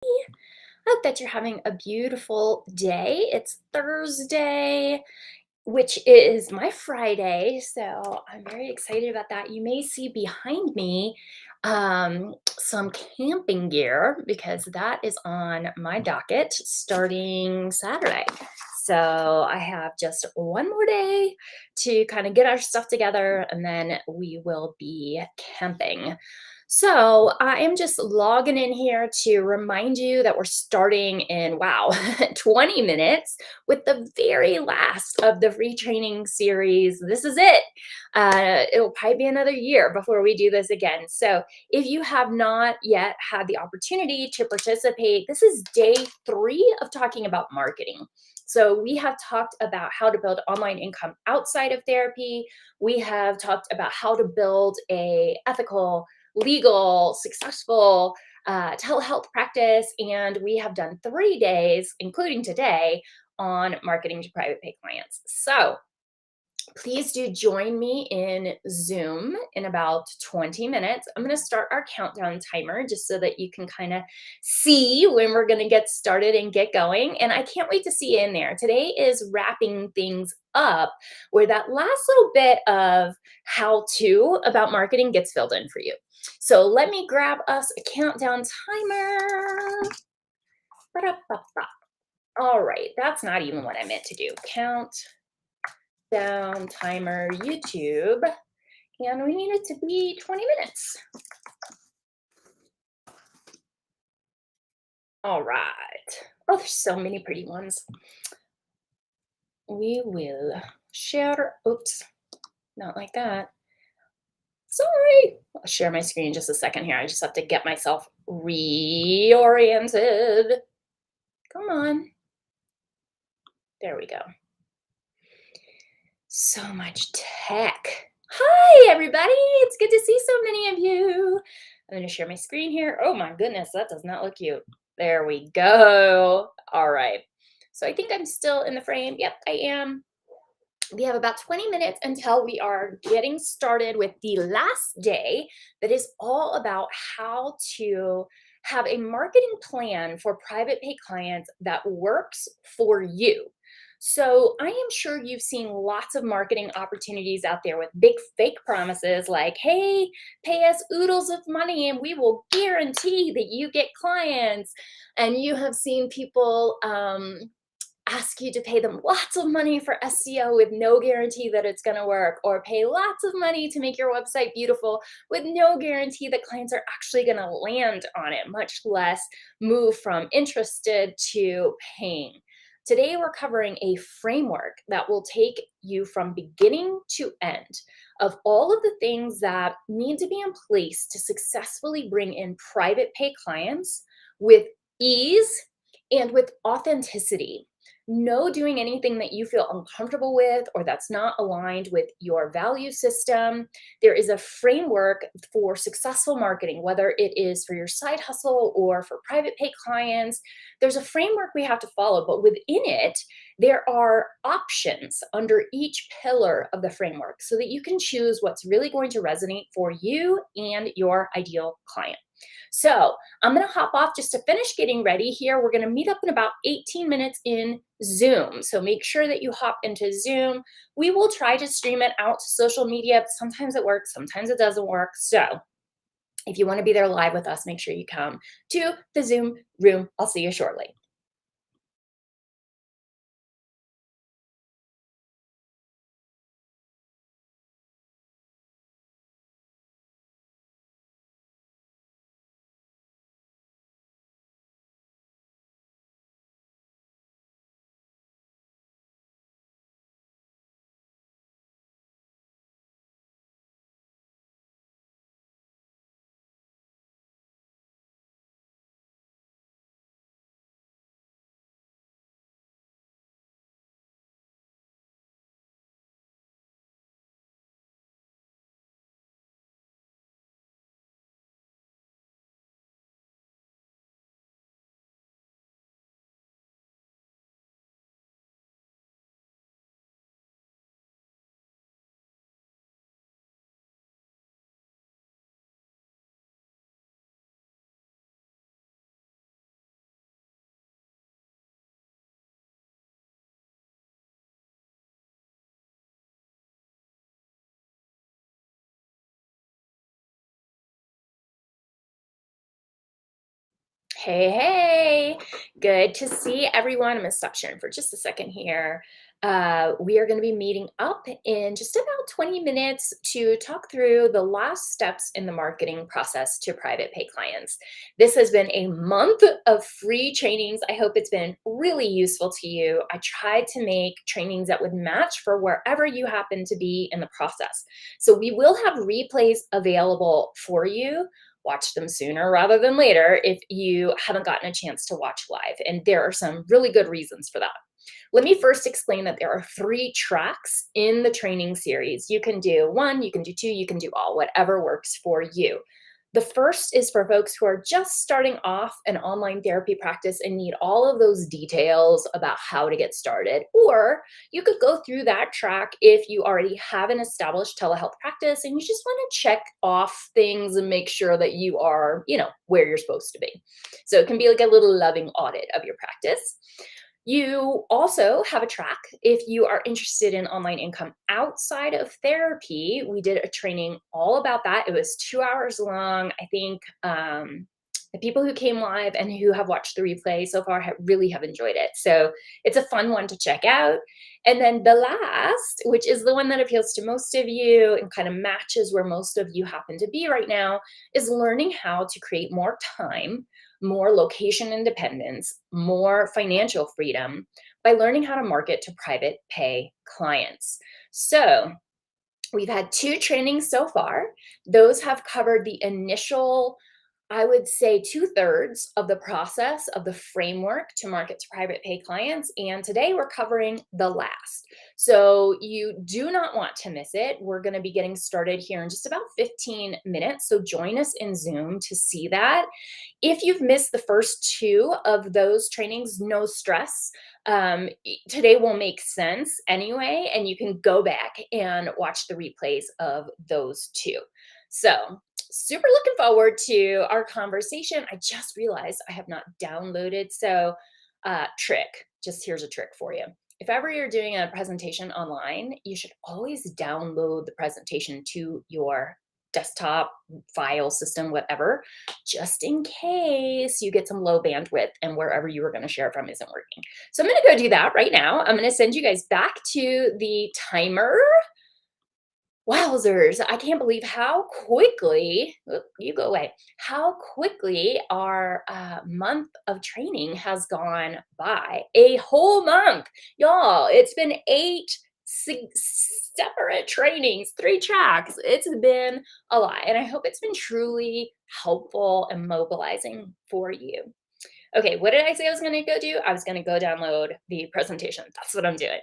I hope that you're having a beautiful day. It's Thursday, which is my Friday, so I'm very excited about that. You may see behind me some camping gear because that is on my docket starting Saturday. So I have just one more day to kind of get our stuff together and then we will be camping. So I am just logging in here to remind you that we're starting in, wow, 20 minutes with the very last of the free training series. This is it. It'll probably be another year before we do this again. So if you have not yet had the opportunity to participate, this is day 3 of talking about marketing. So we have talked about how to build online income outside of therapy. We have talked about how to build a ethical, legal, successful telehealth practice. And we have done 3 days, including today, on marketing to private pay clients. So please do join me in Zoom in about 20 minutes. I'm going to start our countdown timer just so that you can kind of see when we're going to get started and get going. And I can't wait to see you in there. Today is wrapping things up where that last little bit of how to about marketing gets filled in for you. So let me grab us a countdown timer. Ba-da-ba-ba. All right, that's not even what I meant to do. Countdown timer YouTube, and we need it to be 20 minutes. All right. Oh, there's so many pretty ones. We will share. Oops, not like that. Sorry. I'll share my screen in just a second here. I just have to get myself reoriented. Come on. There we go. So much tech. Hi, everybody. It's good to see so many of you. I'm going to share my screen here. Oh, my goodness. That does not look cute. There we go. All right. So I think I'm still in the frame. Yep, I am. We have about 20 minutes until we are getting started with the last day that is all about how to have a marketing plan for private pay clients that works for you. So, I am sure you've seen lots of marketing opportunities out there with big fake promises like, hey, pay us oodles of money and we will guarantee that you get clients. And you have seen people ask you to pay them lots of money for SEO with no guarantee that it's going to work, or pay lots of money to make your website beautiful with no guarantee that clients are actually going to land on it, much less move from interested to paying. Today, we're covering a framework that will take you from beginning to end of all of the things that need to be in place to successfully bring in private pay clients with ease and with authenticity. No doing anything that you feel uncomfortable with or that's not aligned with your value system. There is a framework for successful marketing, whether it is for your side hustle or for private pay clients. There's a framework we have to follow, but within it, there are options under each pillar of the framework so that you can choose what's really going to resonate for you and your ideal client. So I'm going to hop off just to finish getting ready here. We're going to meet up in about 18 minutes in Zoom. So make sure that you hop into Zoom. We will try to stream it out to social media. But sometimes it works, sometimes it doesn't work. So if you want to be there live with us, make sure you come to the Zoom room. I'll see you shortly. Hey, hey, good to see everyone. I'm gonna stop sharing for just a second here. We are going to be meeting up in just about 20 minutes to talk through the last steps in the marketing process to private pay clients. This has been a month of free trainings. I hope it's been really useful to you. I tried to make trainings that would match for wherever you happen to be in the process. So we will have replays available for you. Watch them sooner rather than later if you haven't gotten a chance to watch live. And there are some really good reasons for that. Let me first explain that there are 3 tracks in the training series. You can do 1, you can do 2, you can do all, whatever works for you. The first is for folks who are just starting off an online therapy practice and need all of those details about how to get started. Or you could go through that track if you already have an established telehealth practice and you just want to check off things and make sure that you are, where you're supposed to be. So it can be like a little loving audit of your practice. You also have a track if you are interested in online income outside of therapy. We did a training all about that. It was 2 hours long. I think the people who came live and who have watched the replay so far really have enjoyed it. So it's a fun one to check out. And then the last, which is the one that appeals to most of you and kind of matches where most of you happen to be right now, is learning how to create more time, more location independence, more financial freedom by learning how to market to private pay clients. So, we've had 2 trainings so far. Those have covered the initial, I would say, 2/3 of the process of the framework to market to private pay clients. And today we're covering the last. So you do not want to miss it. We're going to be getting started here in just about 15 minutes. So join us in Zoom to see that. If you've missed the first 2 of those trainings, no stress. Today will make sense anyway, and you can go back and watch the replays of those 2. So, super looking forward to our conversation. I just realized I have not downloaded. So, here's a trick for you. If ever you're doing a presentation online, you should always download the presentation to your desktop, file system, whatever, just in case you get some low bandwidth and wherever you were going to share from isn't working. So I'm going to go do that right now. I'm going to send you guys back to the timer. Wowzers, I can't believe how quickly, you go away, how quickly our month of training has gone by. A whole month. Y'all, it's been 8 separate trainings, 3 tracks. It's been a lot. And I hope it's been truly helpful and mobilizing for you. Okay, what did I say I was going to go do? I was going to go download the presentation. That's what I'm doing.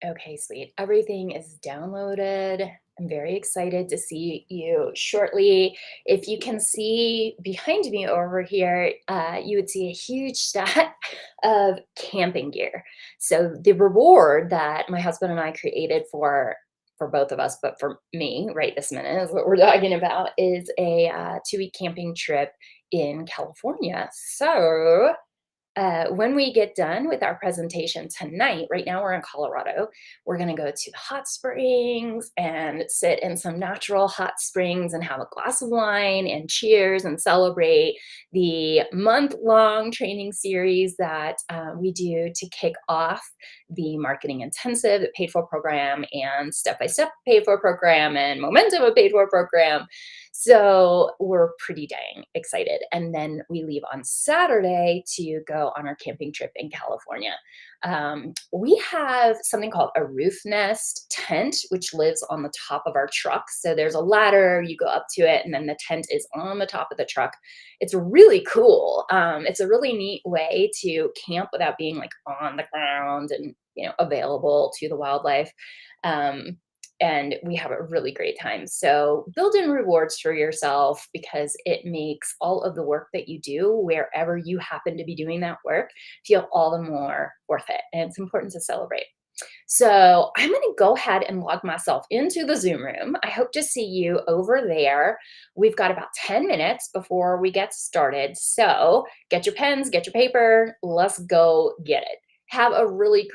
Okay, sweet. Everything is downloaded. I'm very excited to see you shortly. If you can see behind me over here, you would see a huge stack of camping gear. So the reward that my husband and I created for both of us, but for me right this minute is what we're talking about is a 2-week camping trip in California. So When we get done with our presentation tonight, right now we're in Colorado, we're going to go to the hot springs and sit in some natural hot springs and have a glass of wine and cheers and celebrate the month-long training series that we do to kick off the marketing intensive, the paid for program, and step-by-step paid for program, and momentum of paid for program. So we're pretty dang excited. And then we leave on Saturday to go on our camping trip in California. We have something called a roof nest tent, which lives on the top of our truck. So there's a ladder, you go up to it, and then the tent is on the top of the truck. It's really cool. It's a really neat way to camp without being like on the ground and available to the wildlife. Um, and we have a really great time. So build in rewards for yourself because it makes all of the work that you do, wherever you happen to be doing that work, feel all the more worth it. And it's important to celebrate. So I'm going to go ahead and log myself into the Zoom room. I hope to see you over there. We've got about 10 minutes before we get started. So get your pens, get your paper. Let's go get it. Have a really great